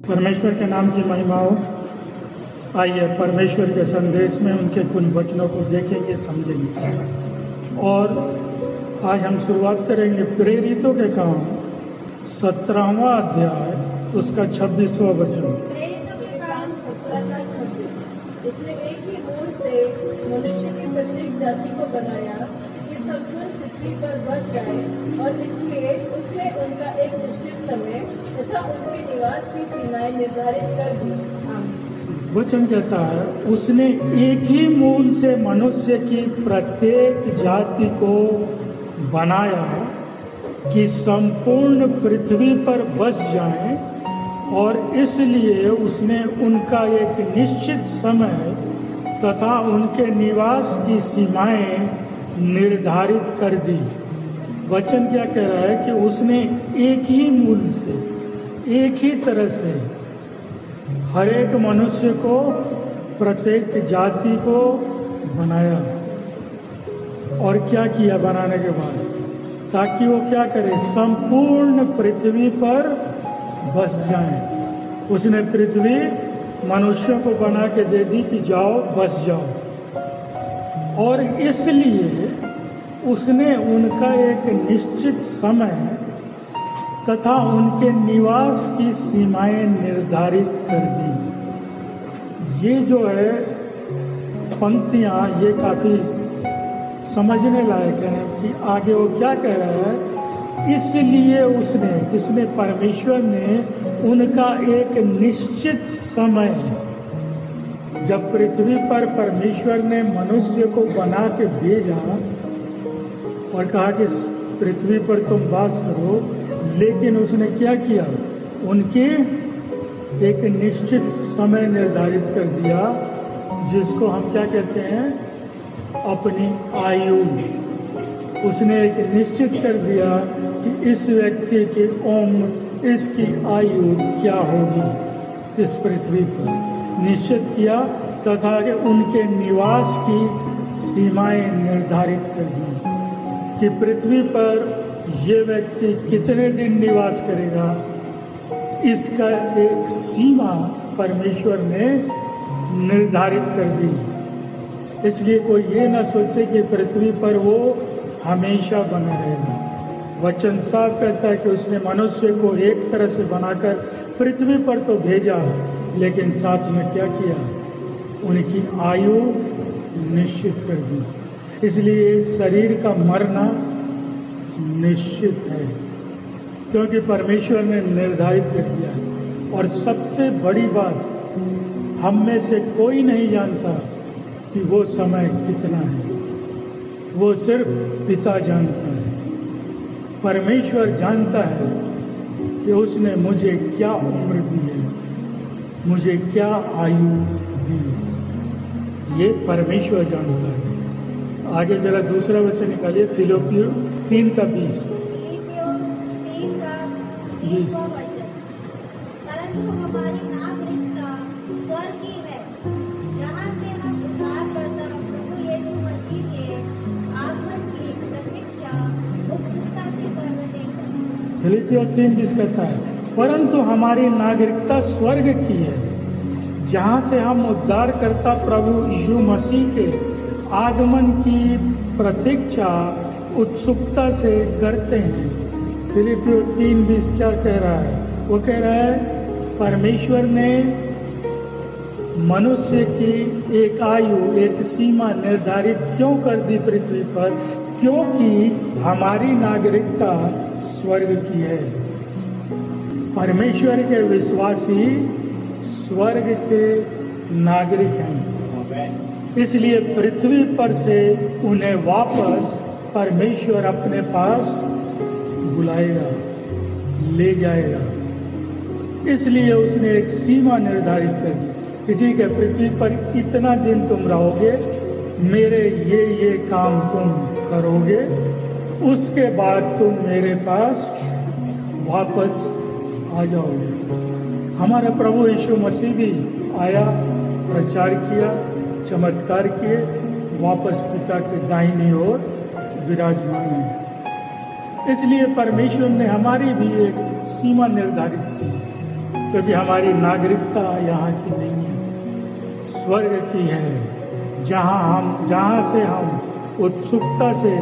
परमेश्वर के नाम की महिमा हो। आइए परमेश्वर के संदेश में उनके कुछ वचनों को देखेंगे, समझेंगे। और आज हम शुरुआत करेंगे प्रेरितों के काम 17वां अध्याय उसका 26वां वचन। प्रेरितों के काम 17-26। उसने एक ही मूल से मनुष्य की प्रत्येक जाति को बनाया कि संपूर्ण पृथ्वी पर बस जाए, और इसलिए उसने उनका एक निश्चित समय तथा उनके निवास की सीमाएं निर्धारित कर दी। वचन कहता है उसने एक ही मूल से मनुष्य की प्रत्येक जाति को बनाया कि संपूर्ण पृथ्वी पर बस जाएं, और इसलिए उसने उनका एक निश्चित समय तथा उनके निवास की सीमाएं निर्धारित कर दी। वचन क्या कह रहा है कि उसने एक ही मूल से, एक ही तरह से हर एक मनुष्य को, प्रत्येक जाति को बनाया। और क्या किया बनाने के बाद? ताकि वो क्या करे? संपूर्ण पृथ्वी पर बस जाएं। उसने पृथ्वी मनुष्यों को बना के दे दी कि जाओ, बस जाओ। और इसलिए उसने उनका एक निश्चित समय तथा उनके निवास की सीमाएं निर्धारित कर दी। ये जो है पंक्तियां, ये काफ़ी समझने लायक है कि आगे वो क्या कह रहा है। इसलिए उसने, किसने? परमेश्वर ने उनका एक निश्चित समय, जब पृथ्वी पर परमेश्वर ने मनुष्य को बना के भेजा और कहा कि पृथ्वी पर तुम वास करो, लेकिन उसने क्या किया? उनके एक निश्चित समय निर्धारित कर दिया, जिसको हम क्या कहते हैं? अपनी आयु। उसने एक निश्चित कर दिया कि इस व्यक्ति की उम्र, इसकी आयु क्या होगी इस पृथ्वी पर, निश्चित किया तथा कि उनके निवास की सीमाएं निर्धारित कर दी कि पृथ्वी पर ये व्यक्ति कितने दिन निवास करेगा। इसका एक सीमा परमेश्वर ने निर्धारित कर दी। इसलिए कोई ये ना सोचे कि पृथ्वी पर वो हमेशा बना रहेगा। वचन साफ कहता है कि उसने मनुष्य को एक तरह से बनाकर पृथ्वी पर तो भेजा, लेकिन साथ में क्या किया? उनकी आयु निश्चित कर दी। इसलिए शरीर का मरना निश्चित है, क्योंकि परमेश्वर ने निर्धारित कर दिया। और सबसे बड़ी बात, हम में से कोई नहीं जानता कि वो समय कितना है, वो सिर्फ पिता जानता है। परमेश्वर जानता है कि उसने मुझे क्या उम्र दी है, मुझे क्या आयु दी है, ये परमेश्वर जानता है। आगे जरा दूसरा वचन निकालिए, फिलिप्पियों 3:20। परंतु हमारी नागरिकता स्वर्ग की है, जहाँ से हम उद्धारकर्ता प्रभु यीशु मसीह के आगमन की प्रतीक्षा उत्सुकता से कर रहे हैं। फिलिप्पियों 3:20 कहता है, परंतु हमारी नागरिकता स्वर्ग की है, जहाँ से हम उद्धारकर्ता प्रभु यीशु मसीह के आगमन की प्रतीक्षा उत्सुकता से करते हैं। फिलिप्पियों 3:20 क्या कह रहा है? वो कह रहा है परमेश्वर ने मनुष्य की एक आयु, एक सीमा निर्धारित क्यों कर दी पृथ्वी पर? क्योंकि हमारी नागरिकता स्वर्ग की है। परमेश्वर के विश्वासी स्वर्ग के नागरिक हैं। इसलिए पृथ्वी पर से उन्हें वापस परमेश्वर अपने पास बुलाएगा, ले जाएगा। इसलिए उसने एक सीमा निर्धारित कर दी कि ठीक है, पृथ्वी पर इतना दिन तुम रहोगे, मेरे ये काम तुम करोगे, उसके बाद तुम मेरे पास वापस आ जाओगे। हमारा प्रभु यीशु मसीह भी आया, प्रचार किया, चमत्कार किए, वापस पिता के दाहिनी ओर विराजमान है। इसलिए परमेश्वर ने हमारी भी एक सीमा निर्धारित की, क्योंकि हमारी नागरिकता यहाँ की नहीं है, स्वर्ग की है, जहाँ से हम उत्सुकता से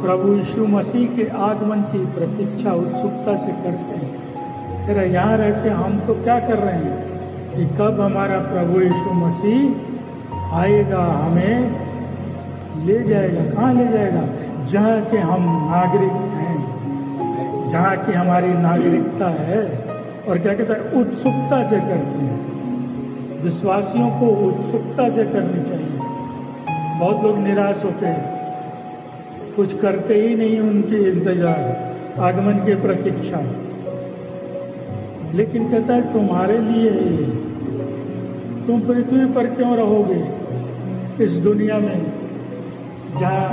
प्रभु यीशु मसीह के आगमन की प्रतीक्षा उत्सुकता से करते हैं। फिर यहाँ रह के हम तो क्या कर रहे हैं कि कब हमारा प्रभु यीशु मसीह आएगा, हमें ले जाएगा। कहाँ ले जाएगा? जहाँ के हम नागरिक हैं, जहाँ की हमारी नागरिकता है। और क्या कहता है? उत्सुकता से करते हैं। विश्वासियों को उत्सुकता से करनी चाहिए। बहुत लोग निराश होते हैं, कुछ करते ही नहीं, उनकी इंतजार, आगमन की प्रतीक्षा। लेकिन कहता है तुम्हारे लिए, तुम पृथ्वी पर क्यों रहोगे इस दुनिया में जहाँ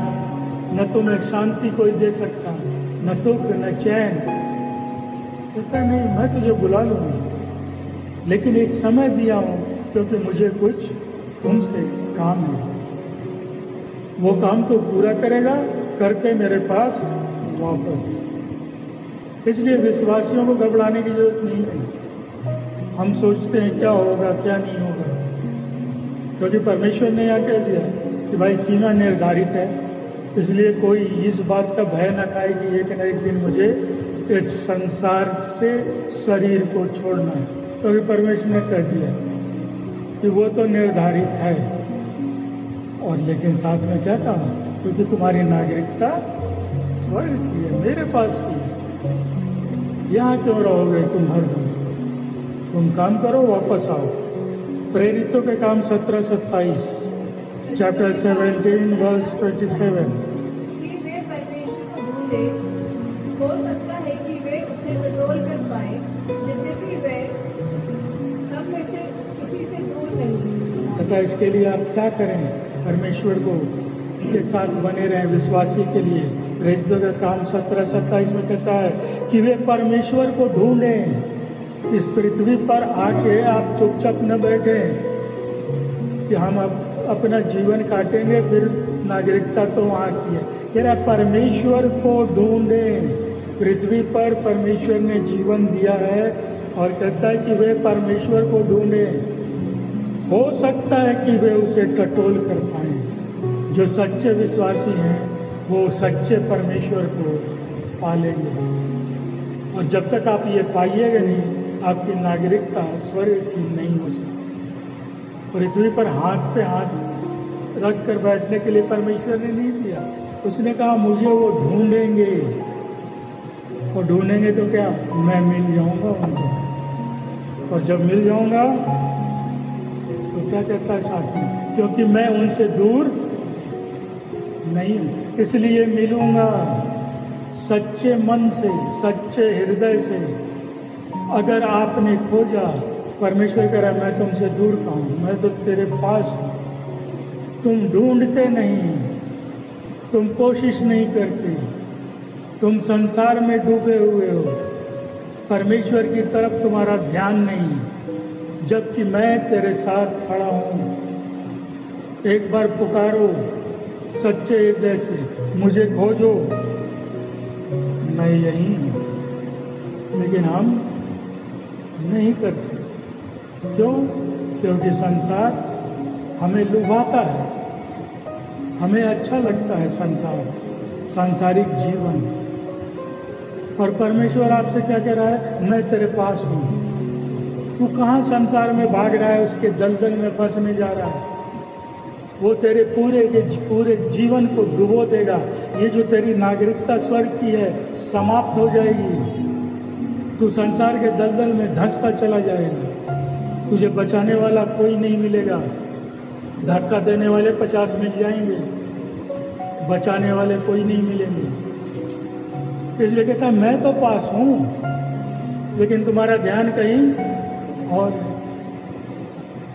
न तुम्हें शांति कोई दे सकता, न सुख न चैन। कहता नहीं, मैं तुझे बुला लूँगा, लेकिन एक समय दिया हूँ, क्योंकि मुझे कुछ तुमसे काम है। वो काम तो पूरा करेगा, करके मेरे पास वापस। इसलिए विश्वासियों को घबराने की जरूरत नहीं है। हम सोचते हैं क्या होगा क्या नहीं होगा, क्योंकि परमेश्वर ने यहाँ कह दिया कि भाई सीमा निर्धारित है। इसलिए कोई इस बात का भय न खाए कि एक न एक दिन मुझे इस संसार से शरीर को छोड़ना है, क्योंकि परमेश्वर ने कह दिया कि वो तो निर्धारित है। और लेकिन साथ में क्या कहा? क्योंकि तुम्हारी नागरिकता स्वर्ग की है, मेरे पास की है। यहाँ क्यों रहोगे तुम हरदम? तुम काम करो, वापस आओ। प्रेरितों के काम 17-27, चैप्टर 17 वर्स 27। कि वे परमेश्वर को ढूंढे, हो सकता है कि वे उसे टटोल कर पाए, यद्यपि वे हम में से किसी से दूर नहीं। तथा इसके लिए आप क्या करें? परमेश्वर को के साथ बने रहें। विश्वासी के लिए प्रेरितों का काम 17-27 में कहता है कि वे परमेश्वर को ढूंढें। इस पृथ्वी पर आके आप चुपचाप न बैठे कि हम अपना जीवन काटेंगे, फिर नागरिकता तो वहाँ की है। कह रहा परमेश्वर को ढूंढें। पृथ्वी पर परमेश्वर ने जीवन दिया है, और कहता है कि वे परमेश्वर को ढूंढें। हो सकता है कि वे उसे टटोल कर पाएं। जो सच्चे विश्वासी हैं वो सच्चे परमेश्वर को पालेंगे। और जब तक आप ये पाइएगा नहीं, आपकी नागरिकता स्वर्ग की नहीं हो सकती। पृथ्वी पर हाथ पे हाथ रख कर बैठने के लिए परमेश्वर ने नहीं दिया। उसने कहा मुझे वो ढूंढेंगे। और ढूंढेंगे तो क्या? मैं मिल जाऊंगा उनको। और जब मिल जाऊंगा तो क्या कहता है साथ में? क्योंकि मैं उनसे दूर नहीं हूं, इसलिए मिलूंगा सच्चे मन से, सच्चे हृदय से। अगर आपने खोजा, परमेश्वर कह रहा है मैं तुमसे दूर का हूं, मैं तो तेरे पास हूं। तुम ढूंढते नहीं, तुम कोशिश नहीं करते, तुम संसार में डूबे हुए हो, परमेश्वर की तरफ तुम्हारा ध्यान नहीं, जबकि मैं तेरे साथ खड़ा हूं। एक बार पुकारो सच्चे हृदय से, मुझे खोजो, मैं यही हूं। लेकिन हम नहीं करते। क्यों? क्योंकि संसार हमें लुभाता है, हमें अच्छा लगता है संसार, सांसारिक जीवन। और परमेश्वर आपसे क्या कह रहा है? मैं तेरे पास हूं। तू कहाँ संसार में भाग रहा है? उसके दलदल में फंसने जा रहा है। वो तेरे पूरे जीवन को डुबो देगा। ये जो तेरी नागरिकता स्वर्ग की है समाप्त हो जाएगी। तू संसार के दलदल में धंसता चला जाएगा। तुझे बचाने वाला कोई नहीं मिलेगा। धक्का देने वाले 50 मिल जाएंगे, बचाने वाले कोई नहीं मिलेंगे। इसलिए कहता है मैं तो पास हूं, लेकिन तुम्हारा ध्यान कहीं और,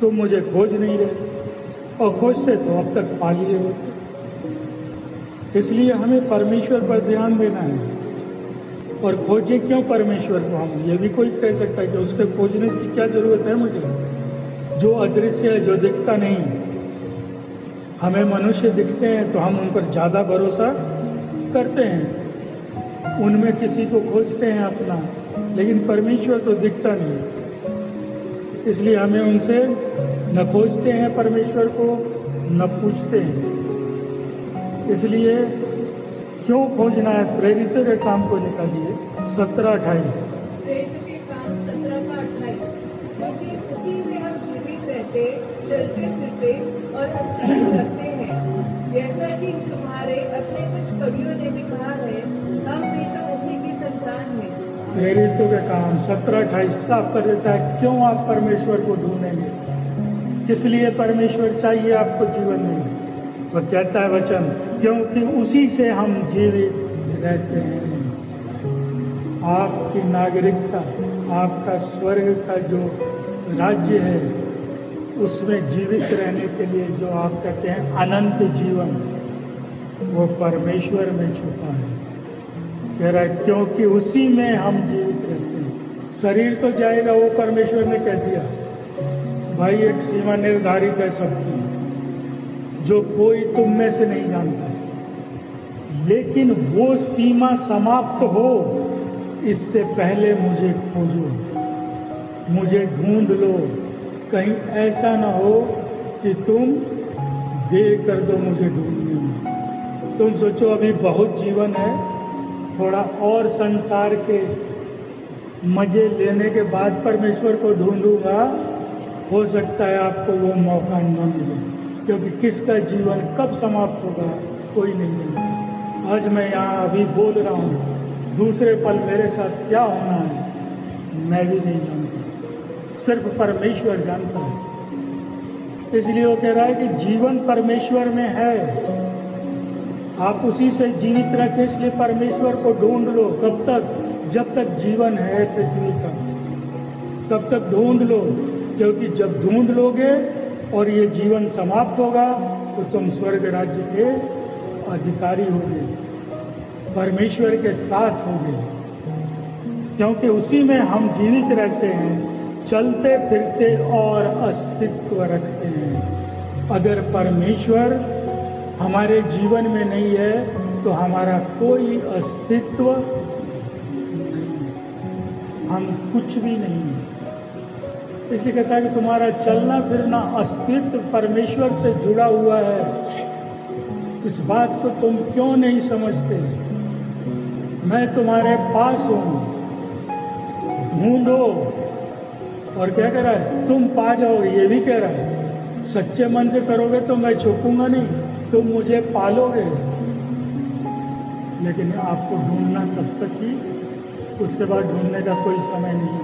तुम मुझे खोज नहीं रहे, और खोज से तो अब तक पा लिए होते। इसलिए हमें परमेश्वर पर ध्यान देना है। और खोजे क्यों परमेश्वर को? हम ये भी कोई कह सकता है कि उसके खोजने की क्या जरूरत है मुझे, जो अदृश्य है, जो दिखता नहीं। हमें मनुष्य दिखते हैं तो हम उन पर ज़्यादा भरोसा करते हैं, उनमें किसी को खोजते हैं अपना, लेकिन परमेश्वर तो दिखता नहीं, इसलिए हमें उनसे न खोजते हैं परमेश्वर को, न पूछते हैं। इसलिए क्यों खोजना है? प्रेरितों के काम को निकालिए 17-28। प्रेरितों के काम 17 का 28, क्योंकि उसी में हम जीवित रहते, चलते फिरते और अस्तित्व रखते हैं। जैसा कि तुम्हारे अपने कुछ कवियों ने भी कहा है, हम भी तो उसी की संतान हैं। प्रेरितों के काम 17-28 साफ कर देता है क्यों आप परमेश्वर को ढूंढेंगे, किस लिए परमेश्वर चाहिए आपको जीवन में। और कहता है वचन, क्योंकि उसी से हम जीवित रहते हैं। आपकी नागरिकता, आपका स्वर्ग का जो राज्य है, उसमें जीवित रहने के लिए जो आप कहते हैं अनंत जीवन, वो परमेश्वर में छुपा है। कह रहा है क्योंकि उसी में हम जीवित रहते हैं। शरीर तो जाएगा, वो परमेश्वर ने कह दिया भाई, एक सीमा निर्धारित है सबकी, जो कोई तुम में से नहीं जानता, लेकिन वो सीमा समाप्त हो इससे पहले मुझे खोजो, मुझे ढूंढ लो। कहीं ऐसा ना हो कि तुम देर कर दो मुझे ढूंढने में। तुम सोचो अभी बहुत जीवन है, थोड़ा और संसार के मजे लेने के बाद परमेश्वर को ढूंढूंगा, हो सकता है आपको वो मौका न मिले, क्योंकि किसका जीवन कब समाप्त होगा कोई नहीं जानता। आज मैं यहाँ अभी बोल रहा हूँ, दूसरे पल मेरे साथ क्या होना है मैं भी नहीं जानता, सिर्फ परमेश्वर जानता है। इसलिए वो कह रहा है कि जीवन परमेश्वर में है, आप उसी से जीवित रहते, इसलिए परमेश्वर को ढूंढ लो। कब तक? जब तक जीवन है पृथ्वी का, तब तक ढूंढ लो, क्योंकि जब ढूंढ लोगे और ये जीवन समाप्त होगा तो तुम स्वर्ग राज्य के अधिकारी होगे, परमेश्वर के साथ होगे, क्योंकि उसी में हम जीवित रहते हैं, चलते फिरते और अस्तित्व रखते हैं। अगर परमेश्वर हमारे जीवन में नहीं है तो हमारा कोई अस्तित्व नहीं, हम कुछ भी नहीं है। इसलिए कहता है कि तुम्हारा चलना फिरना अस्तित्व परमेश्वर से जुड़ा हुआ है। इस बात को तुम क्यों नहीं समझते? मैं तुम्हारे पास हूं, ढूंढो। और क्या कह रहा है? तुम पा जाओगे, ये भी कह रहा है। सच्चे मन से करोगे तो मैं छुपूंगा नहीं, तुम मुझे पालोगे। लेकिन आपको ढूंढना तब तक ही, उसके बाद ढूंढने का कोई समय नहीं है।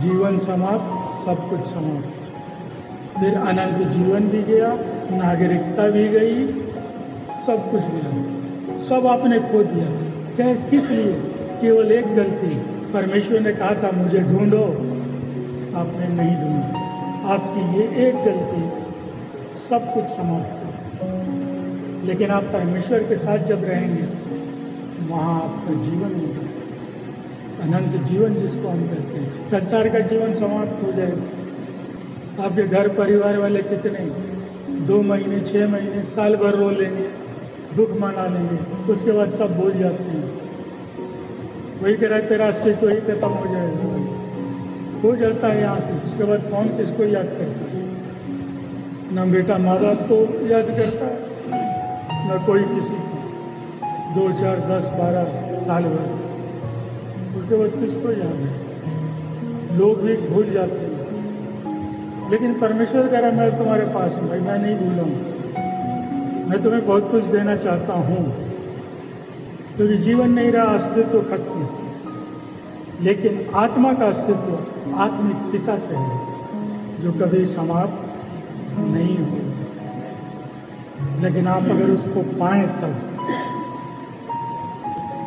जीवन समाप्त, सब कुछ समाप्त, फिर अनंत जीवन भी गया, नागरिकता भी गई, सब कुछ गया, सब आपने खो दिया। किस लिए? केवल एक गलती, परमेश्वर ने कहा था मुझे ढूंढो, आपने नहीं ढूंढा। आपकी ये एक गलती सब कुछ समाप्त कर। लेकिन आप परमेश्वर के साथ जब रहेंगे, वहाँ आपका जीवन होगा, अनंत जीवन जिसको हम कहते हैं। संसार का जीवन समाप्त हो जाएगा। आपके घर परिवार वाले कितने 2 महीने, 6 महीने, साल भर रो लेंगे, दुख मना लेंगे, उसके बाद सब भूल जाते हैं। वही कह रहा है तेरा अस्तित्व ही खत्म हो जाएगा, हो जाता है यहाँ से। उसके बाद कौन किसको याद करता है? न बेटा माँ बाप को याद करता है, न कोई किसी को। 2, 4, 10, 12 साल भर, उसके बाद किसको याद है? लोग भी भूल जाते हैं। लेकिन परमेश्वर कह रहा है मैं तुम्हारे पास हूँ भाई, मैं नहीं भूला हूँ, मैं तुम्हें बहुत कुछ देना चाहता हूँ। क्योंकि जीवन नहीं रहा, अस्तित्व खत्म, लेकिन आत्मा का अस्तित्व आत्मिक पिता से है, जो कभी समाप्त नहीं हो। लेकिन आप अगर उसको पाएं तब।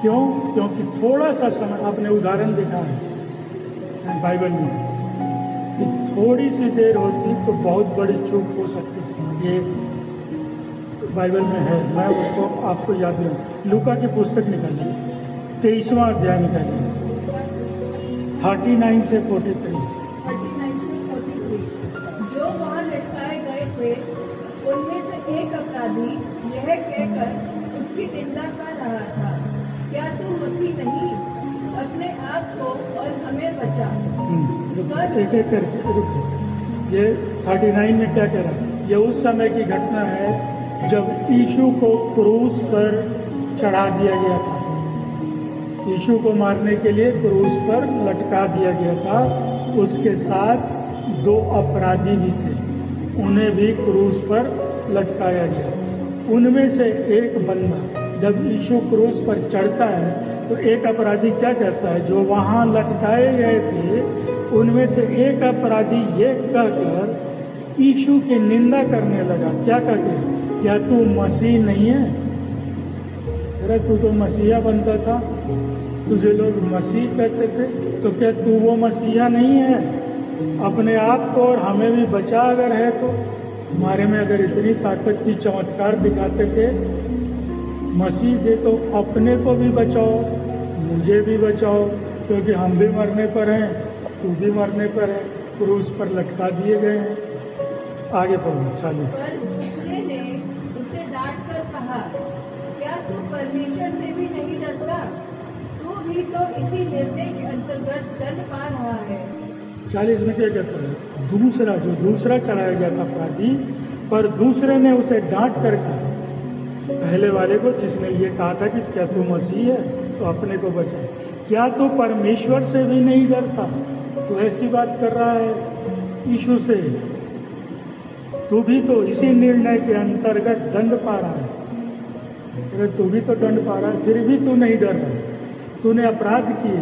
क्यों? क्योंकि थोड़ा सा समय, आपने उदाहरण देखा है बाइबल में कि थोड़ी सी देर होती तो बहुत बड़ी चूक हो सकती थी। ये बाइबल में है, मैं उसको आपको याद दिलाऊं। लूका की पुस्तक निकालिए, 23वां अध्याय निकालिए, 39 से 43। 39 से 43। जो वहाँ लटकाए गए थे उनमें एक अपराधी यह कहकर उसकी निंदा कर रहा था, क्या तू मसीह नहीं? अपने आप को और हमें बचा। एक एक करके रुकिए। ये 39 में क्या कह रहा है? ये उस समय की घटना है जब यीशु को क्रूस पर चढ़ा दिया गया था। यीशु को मारने के लिए क्रूस पर लटका दिया गया था। उसके साथ 2 अपराधी भी थे, उन्हें भी क्रूस पर लटकाया गया। उनमें से एक बंदा जब यीशु क्रूस पर चढ़ता है तो एक अपराधी क्या कहता है? जो वहाँ लटकाए गए थे उनमें से एक अपराधी ये कहकर यीशु की निंदा करने लगा। क्या कहते? क्या तू मसीह नहीं है? अरे तू तो मसीहा बनता था, तुझे लोग मसीह कहते थे, तो क्या तू वो मसीहा नहीं है? अपने आप को और हमें भी बचा अगर है तो। हमारे में अगर इतनी ताकत की चमत्कार दिखाते थे मसीह थे तो अपने को भी बचाओ, मुझे भी बचाओ, क्योंकि हम भी मरने पर हैं, तू भी मरने पर है, क्रूस पर लटका दिए गए हैं। आगे पढ़ो 40। पर दूसरे ने उसे डांट कर कहा, क्या तू परमेश्वर से भी नहीं डरता? तू भी तो इसी निर्णय के अंतर्गत दंड पा रहा है। 40 में क्या कहता है? दूसरा चढ़ाया गया था अपराधी, पर दूसरे ने उसे डांट कर कहा, पहले वाले को जिसने ये कहा था कि क्या तू मसीह है तो अपने को बचा, क्या तू परमेश्वर से भी नहीं डरता? तो ऐसी बात कर रहा है यीशु से, तू भी तो इसी निर्णय के अंतर्गत दंड पा रहा है। अरे तू भी तो दंड पा रहा है, फिर भी तू नहीं डर रहा। तूने अपराध किए,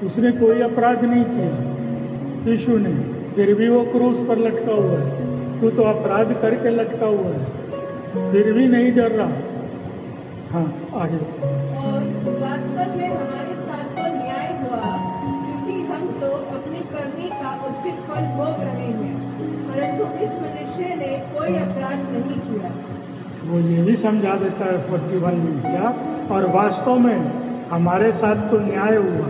उसने कोई अपराध नहीं किया यीशु ने, फिर भी वो क्रूस पर लटका हुआ है। तू तो अपराध करके लटका हुआ है, फिर भी नहीं डर रहा। हाँ आगे। और वास्तव में हमारे साथ तो न्याय हुआ, क्योंकि हम तो अपनी करनी का उचित फल भोग रहे हैं, परंतु इस मनुष्य ने कोई अपराध नहीं किया। वो ये भी समझा देता है 41 में क्या, और वास्तव में हमारे साथ तो न्याय हुआ,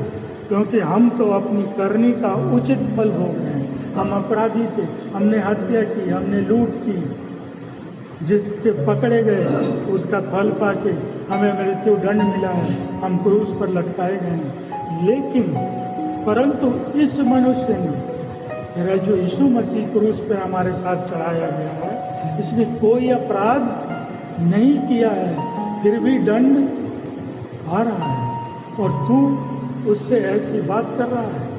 क्योंकि हम तो अपनी करनी का उचित फल भोग रहे हैं। हम अपराधी थे, हमने हत्या की, हमने लूट की, जिसके पकड़े गए उसका फल पाके हमें मृत्यु दंड मिला है, हम क्रूस पर लटकाए गए हैं। लेकिन परंतु इस मनुष्य ने, जो यीशु मसीह क्रूस पर हमारे साथ चढ़ाया गया है, इसने कोई अपराध नहीं किया है, फिर भी दंड आ रहा है, और तू उससे ऐसी बात कर रहा है।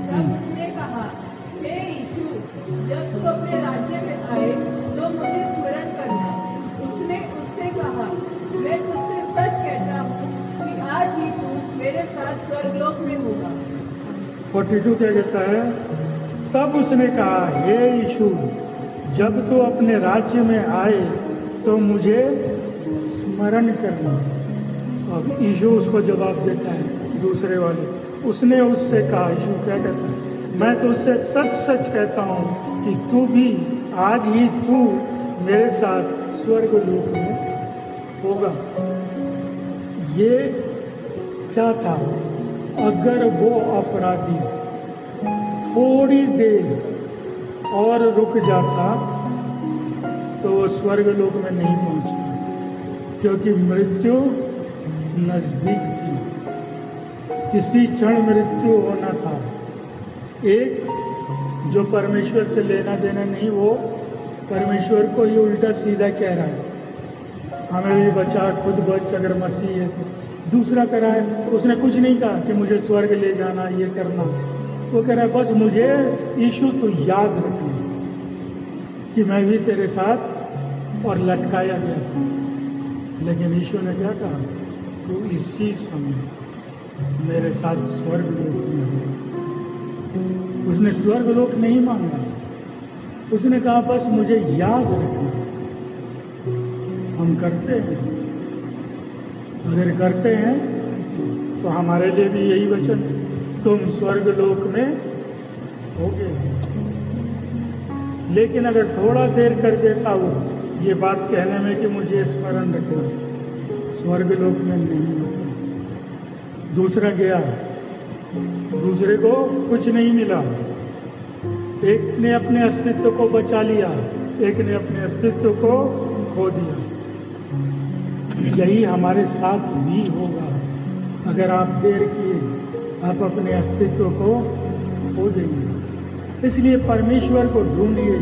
तब उसने कहा, हे यीशु, जब तू अपने राज्य में आए तो मुझे स्मरण करना। उसने उससे कहा, मैं तुझसे सच कहता हूँ कि आज ही तू मेरे साथ स्वर्गलोक में होगा। 42 क्या कहता है? तब उसने कहा, हे यीशु, जब तू अपने राज्य में आए तो मुझे स्मरण करना। अब यीशु उसको जवाब देता है दूसरे वाले। उसने उससे कहा, यीशु क्या कहता है? मैं तो उससे सच सच कहता हूँ कि तू भी आज ही तू मेरे साथ स्वर्गलोक में होगा। ये क्या था? अगर वो अपराधी थोड़ी देर और रुक जाता तो वो स्वर्गलोक में नहीं पहुंचता, क्योंकि मृत्यु नजदीक थी, किसी क्षण मृत्यु होना था। एक जो परमेश्वर से लेना देना नहीं, वो परमेश्वर को ही उल्टा सीधा कह रहा है, हमें भी बचा, खुद बच अगर मसीह है। दूसरा कह रहा है, उसने कुछ नहीं कहा कि मुझे स्वर्ग ले जाना, ये करना। वो कह रहा है, बस मुझे यीशु तो याद रखना कि मैं भी तेरे साथ और लटकाया गया था। लेकिन यीशु ने क्या कहा? तू इसी समय मेरे साथ स्वर्गलोक में हो। उसने स्वर्गलोक नहीं मांगा, उसने कहा बस मुझे याद रखना। हम करते हैं, अगर करते हैं तो हमारे लिए भी यही वचन, तुम स्वर्गलोक में होगे। लेकिन अगर थोड़ा देर कर देता वो ये बात कहने में कि मुझे स्मरण रखना, स्वर्गलोक में नहीं होता। दूसरा गया, दूसरे को कुछ नहीं मिला, एक ने अपने अस्तित्व को बचा लिया, एक ने अपने अस्तित्व को खो दिया। यही हमारे साथ भी होगा। अगर आप देर किए, आप अपने अस्तित्व को खो देंगे। इसलिए परमेश्वर को ढूंढिए,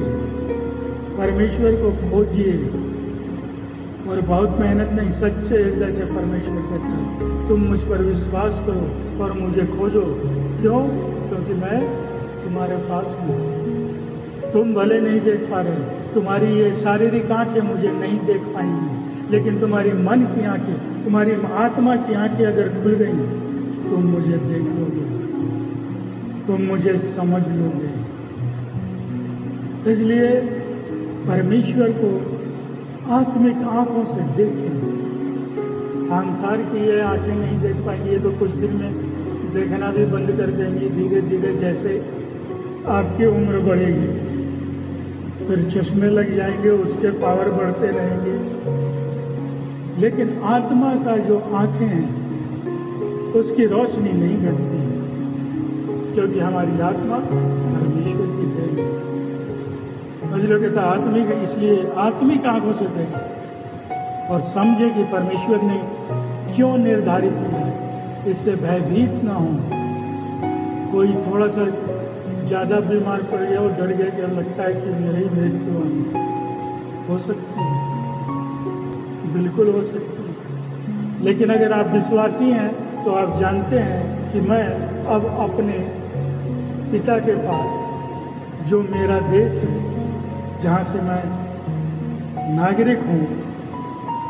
परमेश्वर को खोजिए, और बहुत मेहनत नहीं, सच्चे हृदय से परमेश्वर कहता है तुम मुझ पर विश्वास करो और मुझे खोजो। क्यों? क्योंकि मैं तुम्हारे पास हूँ। तुम भले नहीं देख पा रहे, तुम्हारी ये शारीरिक आंखें मुझे नहीं देख पाएंगी, लेकिन तुम्हारी मन की आंखें, तुम्हारी आत्मा की आंखें अगर खुल गई, तुम मुझे देख लोगे, तुम मुझे समझ लोगे। इसलिए परमेश्वर को आत्मिक आंखों से देखें। संसार की ये आंखें नहीं देख पाएंगी, ये तो कुछ दिन में देखना भी बंद कर देंगी। धीरे धीरे जैसे आपकी उम्र बढ़ेगी, फिर चश्मे लग जाएंगे, उसके पावर बढ़ते रहेंगे। लेकिन आत्मा का जो आंखें हैं, उसकी रोशनी नहीं घटती, क्योंकि हमारी आत्मा परमेश्वर की देन है। मजलो कहता आत्मिक, इसलिए आत्मिक आंखों से देखें और समझे कि परमेश्वर ने क्यों निर्धारित किया है। इससे भयभीत ना हो। कोई थोड़ा सा ज़्यादा बीमार पड़ गया और डर गया कि अब लगता है कि मेरी ही मृत्यु हो सकती है, बिल्कुल हो सकती है। लेकिन अगर आप विश्वासी हैं तो आप जानते हैं कि मैं अब अपने पिता के पास, जो मेरा देश है, जहाँ से मैं नागरिक हूँ,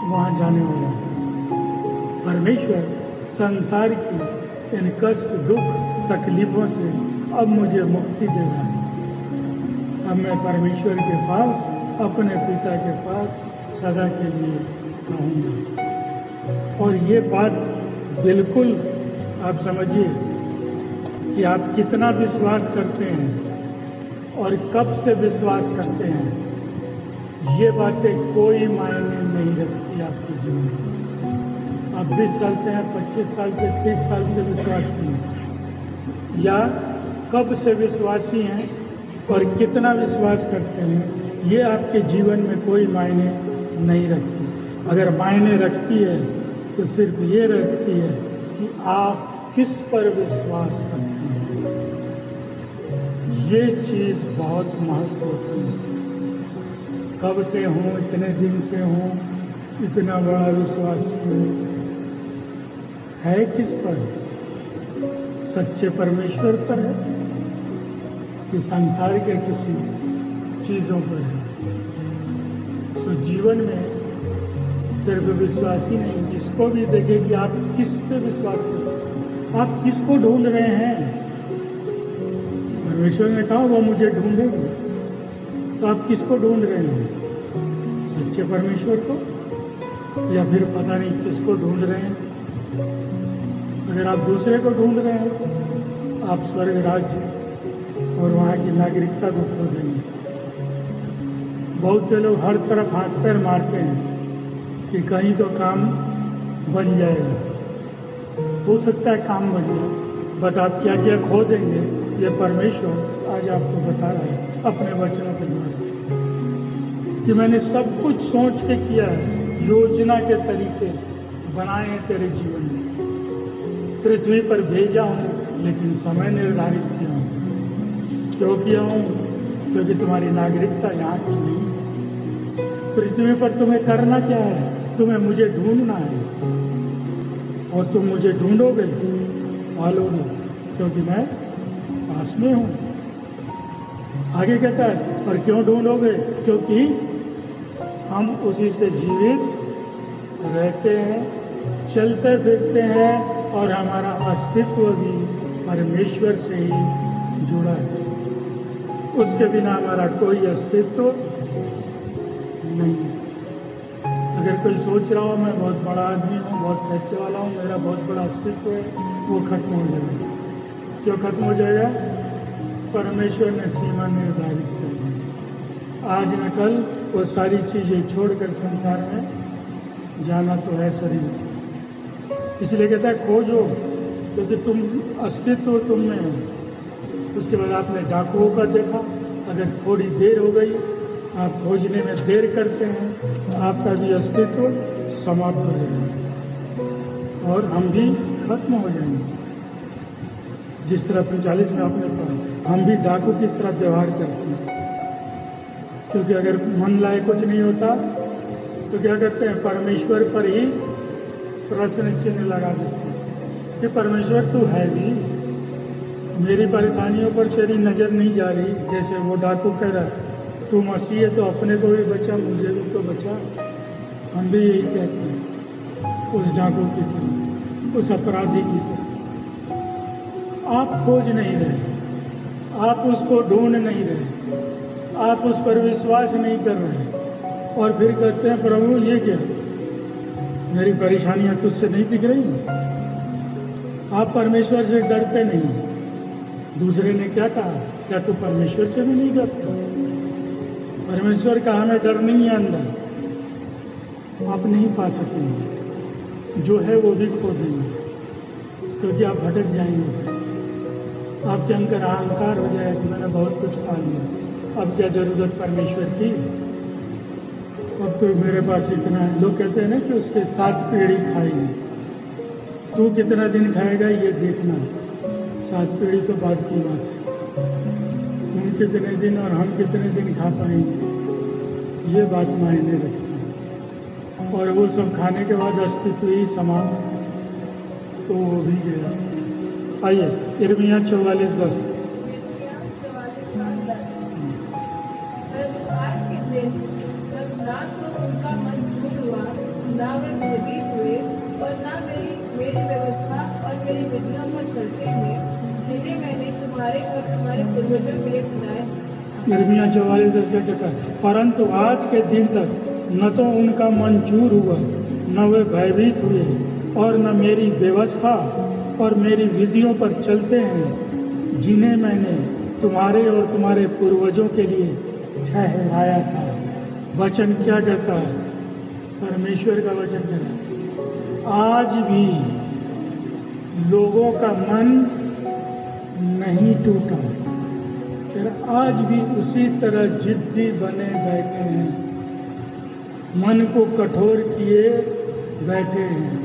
वहाँ जाने वाला हूँ। परमेश्वर संसार की इन कष्ट, दुख, तकलीफों से अब मुझे मुक्ति दे रहा है। अब मैं परमेश्वर के पास, अपने पिता के पास सदा के लिए रहूँगा। और ये बात बिल्कुल आप समझिए कि आप कितना विश्वास करते हैं और कब से विश्वास करते हैं। ये बातें कोई मायने नहीं रखती आपके जीवन में। आप 20 साल से हैं, 25 साल से, 30 साल से विश्वासी हैं, या कब से विश्वासी हैं और कितना विश्वास करते हैं, ये आपके जीवन में कोई मायने नहीं रखती। अगर मायने रखती है तो सिर्फ ये रखती है कि आप किस पर विश्वास करते हैं। ये चीज़ बहुत महत्वपूर्ण है। कब से हूँ, इतने दिन से हूँ, इतना बड़ा विश्वासी हूँ, है किस पर? सच्चे परमेश्वर पर है कि संसार के किसी चीज़ों पर है? सो जीवन में सिर्फ विश्वासी नहीं, इसको भी देखें कि आप किस पे विश्वास करें, आप किसको ढूंढ रहे हैं। परमेश्वर ने कहा वो मुझे ढूंढेंगे, तो आप किसको ढूंढ रहे हैं? सच्चे परमेश्वर को, या फिर पता नहीं किसको ढूंढ रहे हैं? अगर आप दूसरे को ढूंढ रहे हैं, आप स्वर्ग राज्य और वहाँ की नागरिकता को खो देंगे। बहुत से लोग हर तरफ हाथ पैर मारते हैं कि कहीं तो काम बन जाएगा। हो सकता है काम बन जाए, बट आप क्या क्या खो देंगे, ये परमेश्वर आज आपको बता रहा है अपने वचनों के द्वारा कि मैंने सब कुछ सोच के किया है, योजना के तरीके बनाए हैं तेरे जीवन में। पृथ्वी पर भेजा हूँ, लेकिन समय निर्धारित किया हूँ। क्यों किया हूँ? क्योंकि तुम्हारी नागरिकता यहाँ की नहीं है। पृथ्वी पर तुम्हें करना क्या है? तुम्हें मुझे ढूंढना है, और तुम मुझे ढूंढोगे, पालोगे, क्योंकि मैं पास में हूँ। आगे कहता है, और क्यों ढूंढोगे? क्योंकि हम उसी से जीवित रहते हैं, चलते फिरते हैं, और हमारा अस्तित्व भी परमेश्वर से ही जुड़ा है। उसके बिना हमारा कोई अस्तित्व नहीं। अगर कोई सोच रहा हो मैं बहुत बड़ा आदमी हूँ, बहुत पैसे वाला हूँ, मेरा बहुत बड़ा अस्तित्व है, वो खत्म हो जाएगा। क्यों खत्म हो जाएगा? परमेश्वर ने सीमा निर्धारित कर दी। आज न कल वो सारी चीज़ें छोड़कर संसार में जाना तो है शरीर। इसलिए कहता है खोजो, क्योंकि तुम अस्तित्व तुम में है। उसके बाद आपने डाकुओं का देखा, अगर थोड़ी देर हो गई आप खोजने में देर करते हैं, आपका भी अस्तित्व समाप्त हो जाएगा और हम भी खत्म हो जाएंगे। जिस तरह 45 में आपने पढ़ा, हम भी डाकू की तरह व्यवहार करते हैं, क्योंकि अगर मन लाए कुछ नहीं होता तो क्या करते हैं, परमेश्वर पर ही प्रश्न चिन्ह लगा देते हैं कि परमेश्वर तू है भी, मेरी परेशानियों पर तेरी नज़र नहीं जा रही। जैसे वो डाकू कह रहा है तू मसीह है तो अपने को भी बचा, मुझे भी तो बचा। हम भी यही कहते हैं उस डाकू की तरह, उस अपराधी की तरह। आप खोज नहीं रहे, आप उसको ढूंढ नहीं रहे, आप उस पर विश्वास नहीं कर रहे और फिर कहते हैं प्रभु ये क्या, मेरी परेशानियां तुझसे नहीं दिख रही। आप परमेश्वर से डरते नहीं। दूसरे ने क्या कहा, क्या तू परमेश्वर से भी नहीं डरता? परमेश्वर का हमें डर नहीं है अंदर, आप नहीं पा सकेंगे। जो है वो भी खो देंगे, क्योंकि आप भटक जाएंगे। आपके अंदर अहंकार हो जाएगा कि मैंने बहुत कुछ पा लिया, अब क्या जरूरत परमेश्वर की, अब तो मेरे पास इतना है। लोग कहते हैं ना कि उसके 7 पीढ़ी खाएंगे, तू कितना दिन खाएगा ये देखना, 7 पीढ़ी तो बात की बात है। तुम कितने दिन और हम कितने दिन खा पाएंगे, ये बात मायने रखती है। और वो सब खाने के बाद अस्तित्व ही समाप्त, तो वो भी गया। आइए यिर्मयाह 44:10। आज के दिन तक ना तो उनका मन चूर हुआ, ना वे भयभीत हुए और ना मेरी व्यवस्था और मेरी विधियों पर चलते हैं, जिन्हें मैंने तुम्हारे और तुम्हारे पूर्वजों के लिए बनाया। यिर्मयाह 44:10 का कहता है, परंतु आज के दिन तक न तो उनका मन चूर हुआ, न वे भयभीत हुए और न मेरी व्यवस्था और मेरी विधियों पर चलते हैं, जिन्हें मैंने तुम्हारे और तुम्हारे पूर्वजों के लिए ठहराया था। वचन क्या कहता है? परमेश्वर का वचन कहता है आज भी लोगों का मन नहीं टूटा, फिर आज भी उसी तरह जिद्दी बने बैठे हैं, मन को कठोर किए बैठे हैं।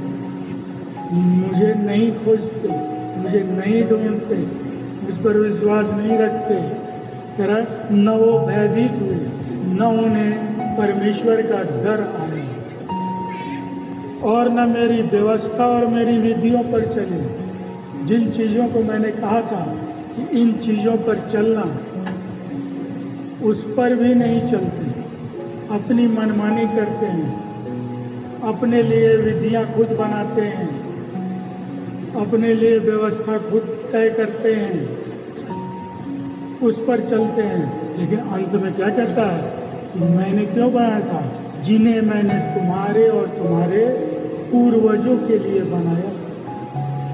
मुझे नहीं खोजते, मुझे नहीं ढूंढते, मुझ पर विश्वास नहीं रखते। तरह न वो भयभीत हुए, न उन्हें परमेश्वर का डर आया और न मेरी व्यवस्था और मेरी विधियों पर चले। जिन चीज़ों को मैंने कहा था कि इन चीज़ों पर चलना, उस पर भी नहीं चलते, अपनी मनमानी करते हैं, अपने लिए विधियां खुद बनाते हैं, अपने लिए व्यवस्था खुद तय करते हैं, उस पर चलते हैं। लेकिन अंत में क्या कहता है कि मैंने क्यों बनाया था, जिन्हें मैंने तुम्हारे और तुम्हारे पूर्वजों के लिए बनाया।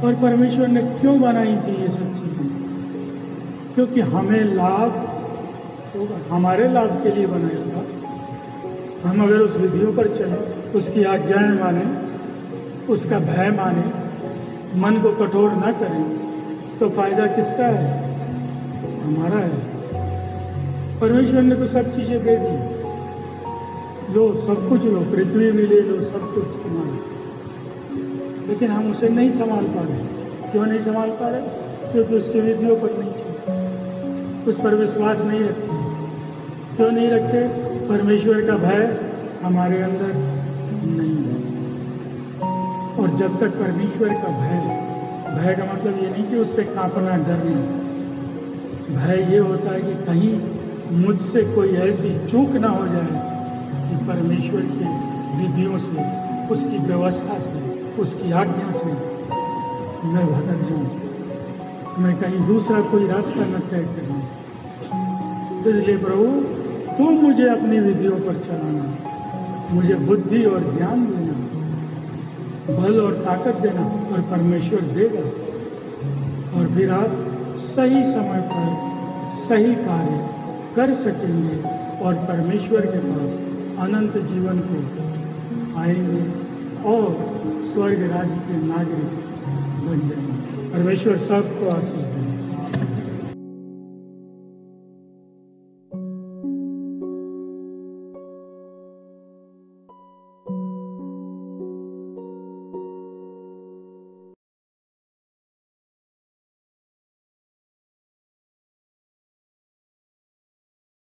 और परमेश्वर ने क्यों बनाई थी ये सब चीज़ें? क्योंकि हमें लाभ होगा, हमारे लाभ के लिए बनाया था। हम अगर उस विधियों पर चलें, उसकी आज्ञाएं माने, उसका भय माने, मन को कठोर ना करें, तो फायदा किसका है? हमारा है। परमेश्वर ने तो सब चीजें दे दी, लो सब कुछ लो, पृथ्वी भी ले लो, सब कुछ तुम्हारा, लेकिन हम उसे नहीं संभाल पा रहे। क्यों नहीं संभाल पा रहे? क्योंकि उसकी विधियों पर नहीं चलते, उस पर विश्वास नहीं रखते। क्यों नहीं रखते? परमेश्वर का भय हमारे अंदर नहीं है। और जब तक परमेश्वर का भय का मतलब ये नहीं कि उससे कांपना, डरना। भय ये होता है कि कहीं मुझसे कोई ऐसी चूक ना हो जाए कि परमेश्वर की विधियों से, उसकी व्यवस्था से, उसकी आज्ञा से मैं भटक जाऊं, मैं कहीं दूसरा कोई रास्ता न तय करूं। इसलिए प्रभु तुम मुझे अपनी विधियों पर चलाना, मुझे बुद्धि और ज्ञान देना, बल और ताकत देना, और परमेश्वर देगा। और फिर आप सही समय पर सही कार्य कर सकेंगे और परमेश्वर के पास अनंत जीवन को आएंगे और स्वर्ग राज्य के नागरिक बन जाएंगे। परमेश्वर सबको आशीष दे।